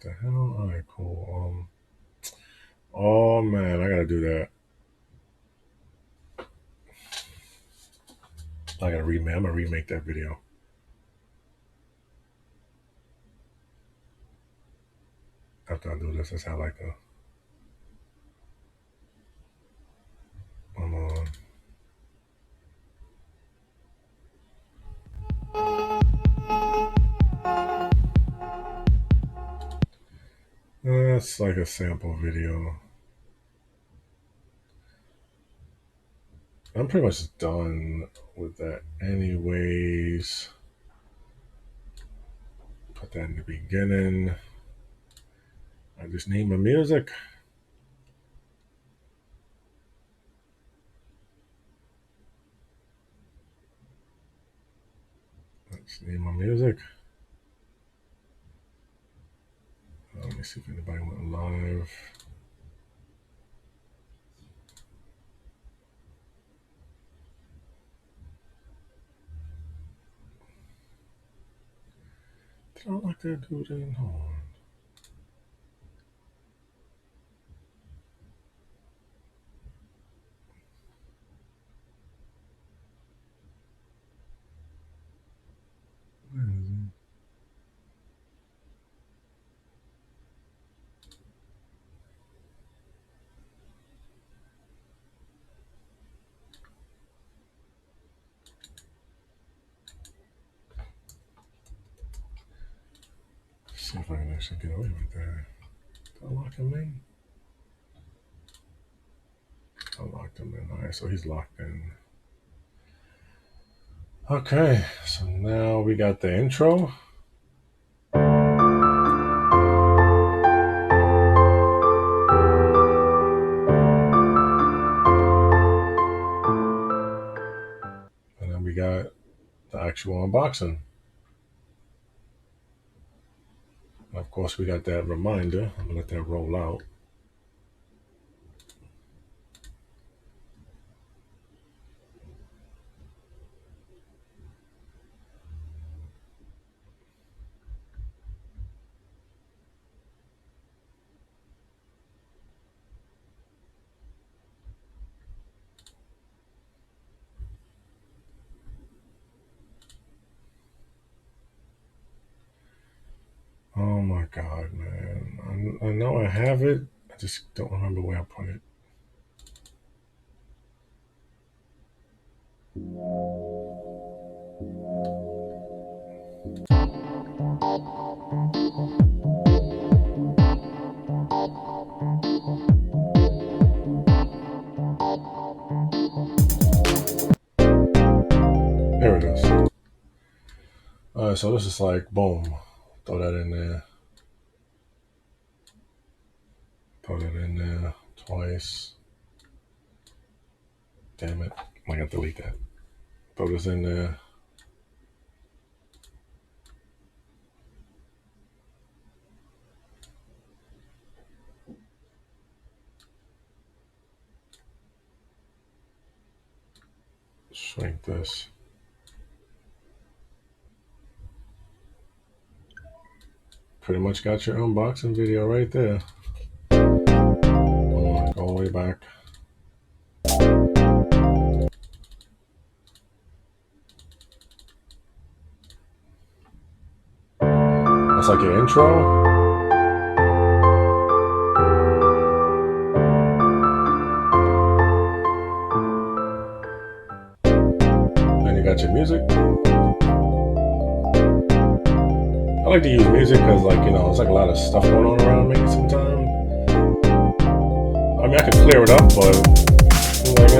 What the hell? All right, cool. Oh man, I gotta do that. I gotta remake. I'm gonna remake that video. After I do this, that's how I like to. I'm on. That's like a sample video. I'm pretty much done with that anyways. Put that in the beginning. I just need my music. I just need my music. Let me see if anybody went live. I don't like that dude in. Hold on. Where is he? See if I can actually get away with that. Unlocking me? I locked him in. Alright, so he's locked in. Okay, so now we got the intro. And then we got the actual unboxing. And of course, we got that reminder. I'm gonna let that roll out. Oh my god, man. I know I have it. I just don't remember where I put it. There it is. Alright, so this is like, boom. Throw that in there. Throw that in there twice. Damn it. I gotta delete that. Throw this in there. Shrink this. Pretty much got your unboxing video right there. Go all the way back. That's like your intro. And you got your music. I like to use music because, like, you know, there's like a lot of stuff going on around me sometimes. I mean, I could clear it up, but I'm like,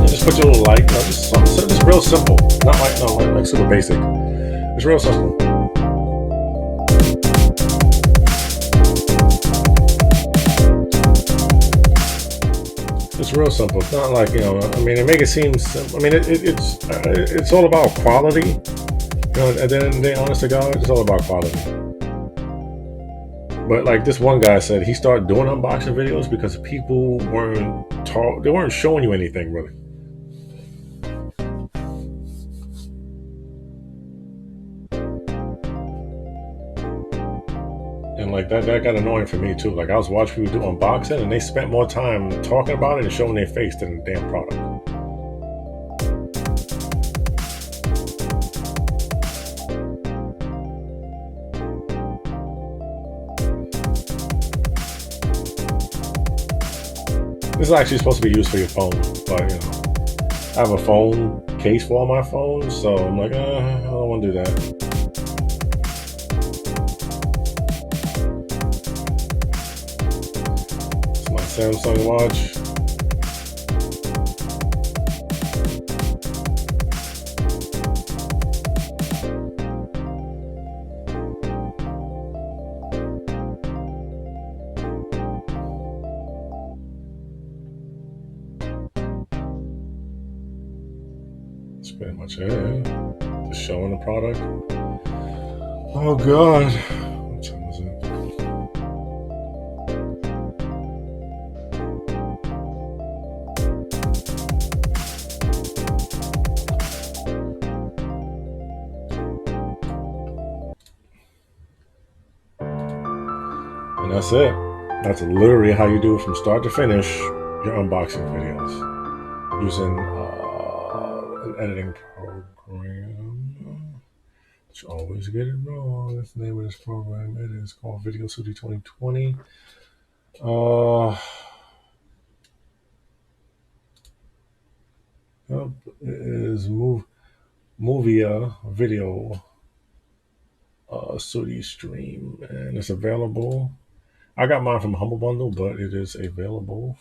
just put your little light, you know, just real simple. Not like, no, like super basic. It's real simple. It's real simple. It's not like, you know, I mean, it make it seem simple. I mean, it's all about quality. You know, at the end of the day, honest to God, it's all about quality. But like this one guy said, he started doing unboxing videos because people they weren't showing you anything really. And like that got annoying for me too. Like I was watching people do unboxing and they spent more time talking about it and showing their face than the damn product. This is actually supposed to be used for your phone, but you know, I have a phone case for all my phones, so I'm like, I don't want to do that. It's my Samsung watch. That's pretty much it. Just showing the product. Oh god. What time is it? And that's it. That's literally how you do it from start to finish your unboxing videos using an editing program. You always get it wrong. That's the name of this program. It is called Video Studio 2020. It is MOVAVI Video Studio Stream, and it's available. I got mine from Humble Bundle, but it is available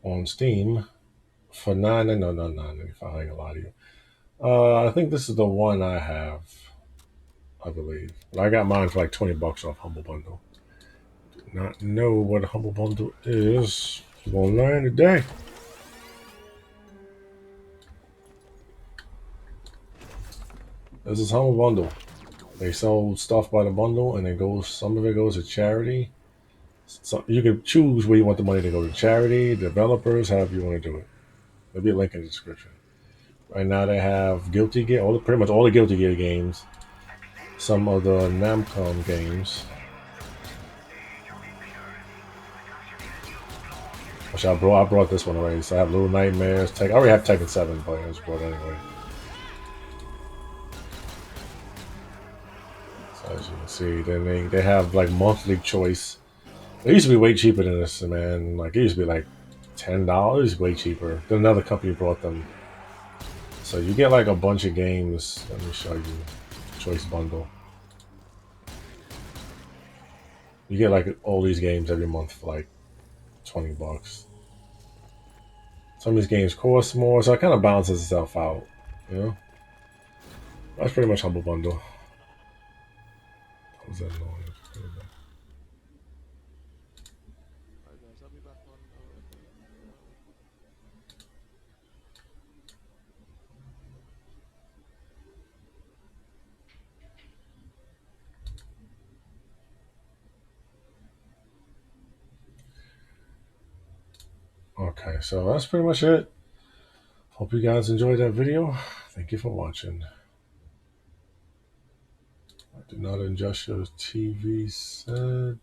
on Steam for $9.95. I ain't gonna lie to you. I think this is the one I have, I believe. I got mine for like $20 off Humble Bundle. Do not know what a Humble Bundle is. You're gonna learn today. This is Humble Bundle. They sell stuff by the bundle, and some of it goes to charity. So you can choose where you want the money to go to charity, developers, however you want to do it. There'll be a link in the description. Right now they have Guilty Gear, pretty much all the Guilty Gear games, some of the Namco games. Which I brought this one already, so I have Little Nightmares. I already have Tekken 7, but I just brought it anyway. So as you can see, then they have like monthly choice. It used to be way cheaper than this, man. Like it used to be like $10, way cheaper. Then another company brought them. So you get like a bunch of games. Let me show you. Choice bundle. You get like all these games every month for like $20. Some of these games cost more, so it kind of balances itself out, you know? That's pretty much Humble Bundle. What was that noise? Okay, so that's pretty much it. Hope you guys enjoyed that video. Thank you for watching. Do not adjust your TV set.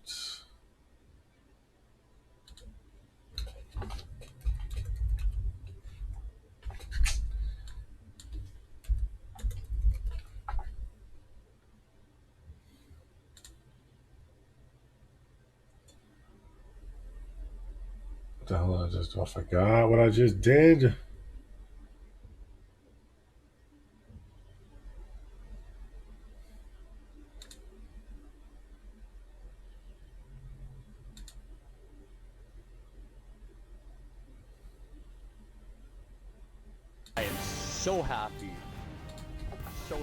What the hell did I just do? I forgot what I just did. I am so happy that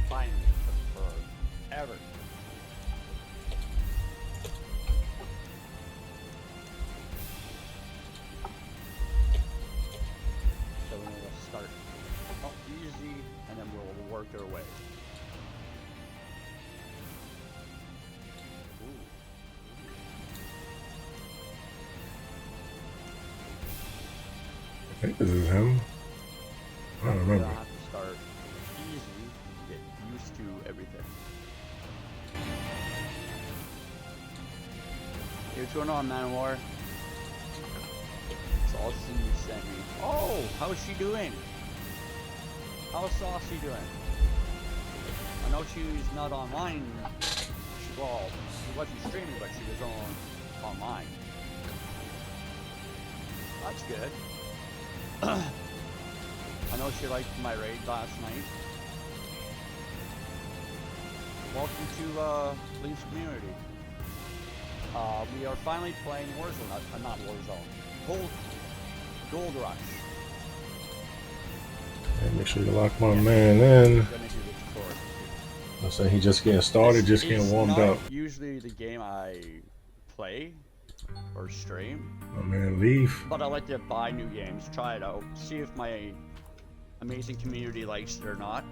finally ever. So we're gonna start easy and then we'll work work their way. I think this is him. I don't remember. You have to start easy, get used to everything. Hey, what's going on, Man of War? Saucy sent me. Oh, how's she doing? How's Saucy doing? I know she's not online. Well, she wasn't streaming, but she was online. That's good. I know she liked my raid last night. Welcome to Leaf's community. We are finally playing Warzone, not Warzone. Gold Rush. And make sure you lock my man in. I'm gonna do the tutorial. I say he just getting started, just getting warmed up. Usually the game I play or stream. My man Leaf. But I like to buy new games, try it out, see if my amazing community likes it or not.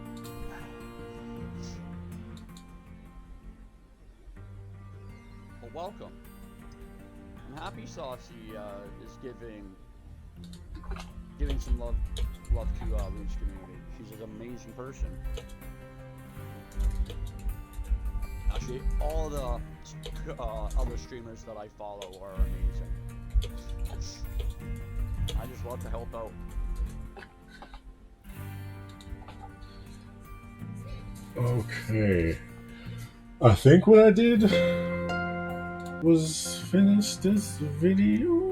Well, welcome. I'm happy Saucy is giving some love to Leaf's community. She's an amazing person. Actually, all the other streamers that I follow are amazing. I just love to help out. Okay. I think what I did was finish this video.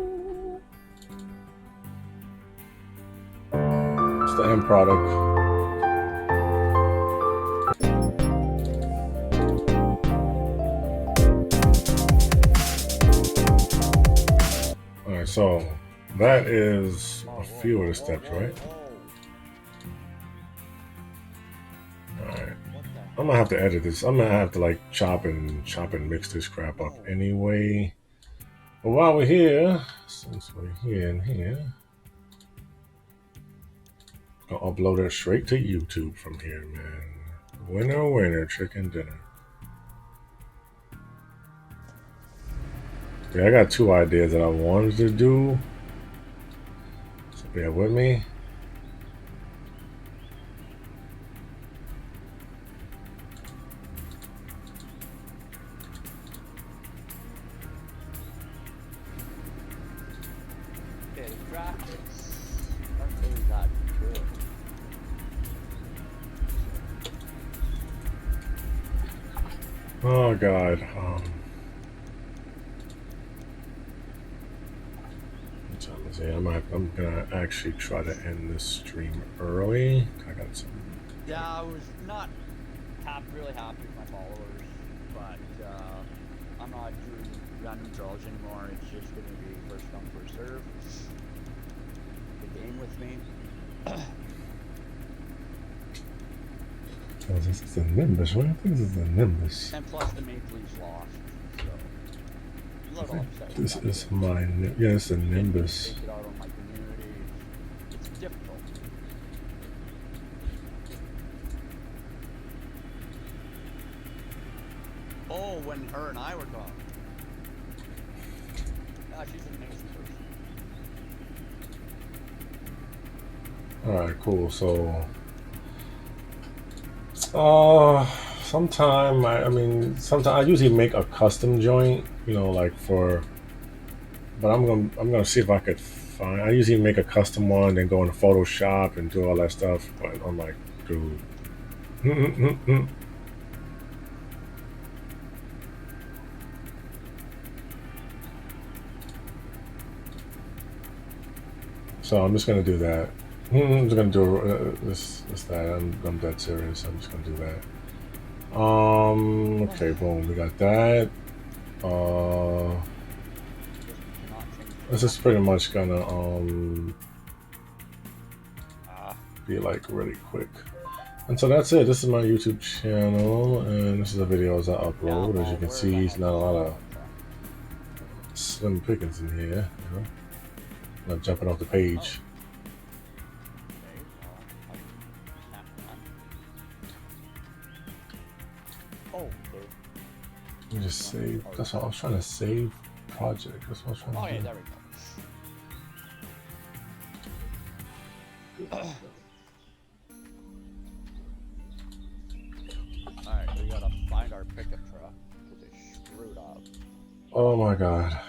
It's the end product. Alright, so that is a few of the steps, right? Alright. I'm gonna have to edit this. I'm gonna have to like chop and mix this crap up anyway. But while we're here, since we're here and here, I'll upload it straight to YouTube from here, man. Winner, winner, chicken dinner. Yeah, I got two ideas that I wanted to do. So bear with me. Okay, graphics aren't really that good. Oh God. I'm gonna actually try to end this stream early. I got some. Yeah, I was not really happy with my followers, but I'm not doing random draws anymore. It's just going to be first come, first serve. The game with me. Oh, this is a Nimbus, right? I think this is a Nimbus. And plus the Maple Leafs lost, so a little upset. This is my, yeah, it's a Nimbus. Take it out on my community. It's difficult. Oh, when her and I were gone. Yeah, she's an amazing person. Alright, cool. So, sometime sometimes I usually make a custom joint, you know, like for. But I'm gonna see if I could find. I usually make a custom one, then go into Photoshop and do all that stuff. But I'm like, dude. So I'm just gonna do that. I'm just gonna do that. I'm dead serious. I'm just gonna do that. Okay, boom. We got that. This is pretty much gonna be like really quick. And so that's it. This is my YouTube channel, and this is the videos I upload. As you can see, it's not a lot of slim pickings in here. You know? Not jumping off the page. just save. That's what I was trying to save project. That's what I was trying to Okay, do. there we go. Alright, we gotta find our pickup truck because they screwed up. Oh my god.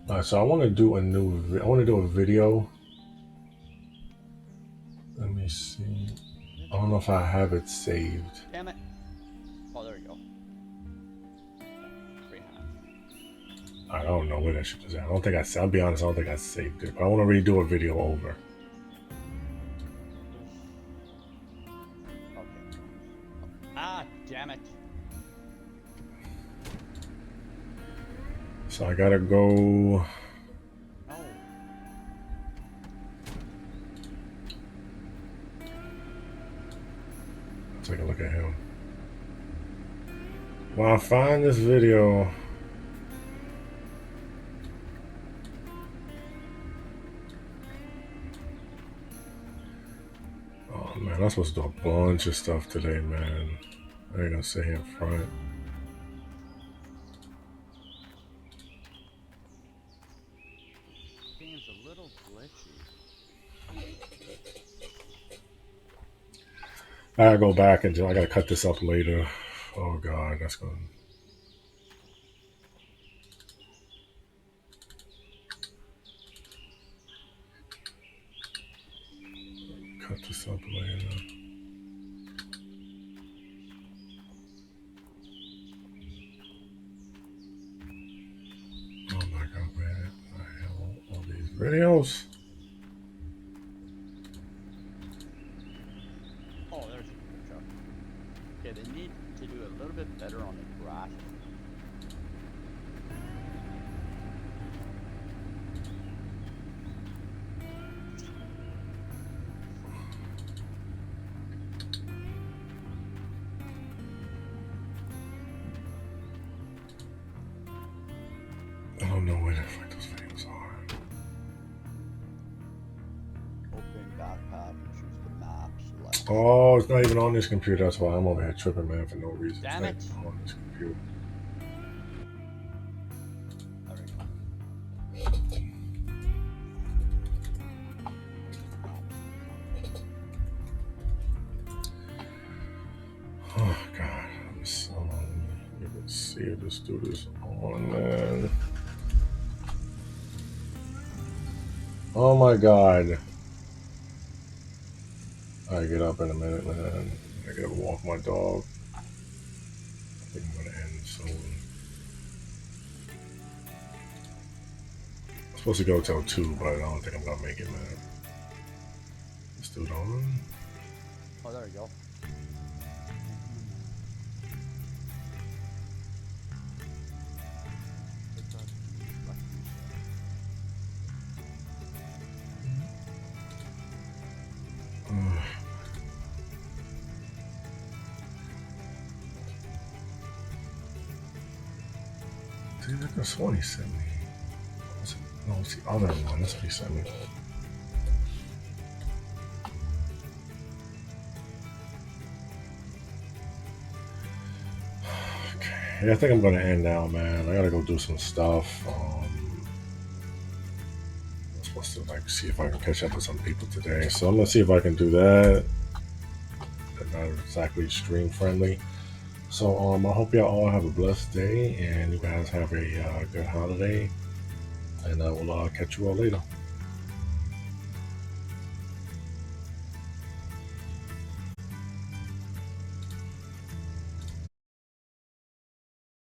Alright, so I want to do a I want to do a video. Let me see. I don't know if I have it saved. Damn it. Oh, there we go. Freehand. I don't know where that shit is at. I don't think I'll be honest, I don't think I saved it. But I want to redo a video over. Okay. Ah, damn it. So I gotta go. No. Take a look at him. When I find this video, oh man, I'm supposed to do a bunch of stuff today, man. I ain't gonna sit here in front. Game's a little glitchy. I gotta go back and I gotta cut this up later. Oh god, that's gonna. Cut this up later. Oh my god, man. I have all these videos. Oh, there's a pickup truck. Okay, they need to do a little bit better on the graphics. I don't know where the fuck those videos are. Open backpack and choose the map. Select. Oh, it's not even on this computer. That's why I'm over here tripping, man, for no reason. Damn It's it. not on this computer. There we go. Oh god, I'm so you can see if this dude is on, man. Oh my god. I get up in a minute, man. I gotta walk my dog. I think I'm gonna end soon. I'm supposed to go till 2, but I don't think I'm gonna make it, man. This dude on. Oh, there we go. Dude, I could have sworn he sent me. No, it's the other one. That's what he sent me. Okay. Yeah, I think I'm gonna end now, man. I gotta go do some stuff. I'm supposed to like see if I can catch up with some people today. So I'm gonna see if I can do that. They're not exactly stream friendly. So I hope y'all all have a blessed day and you guys have a good holiday. And I will catch you all later.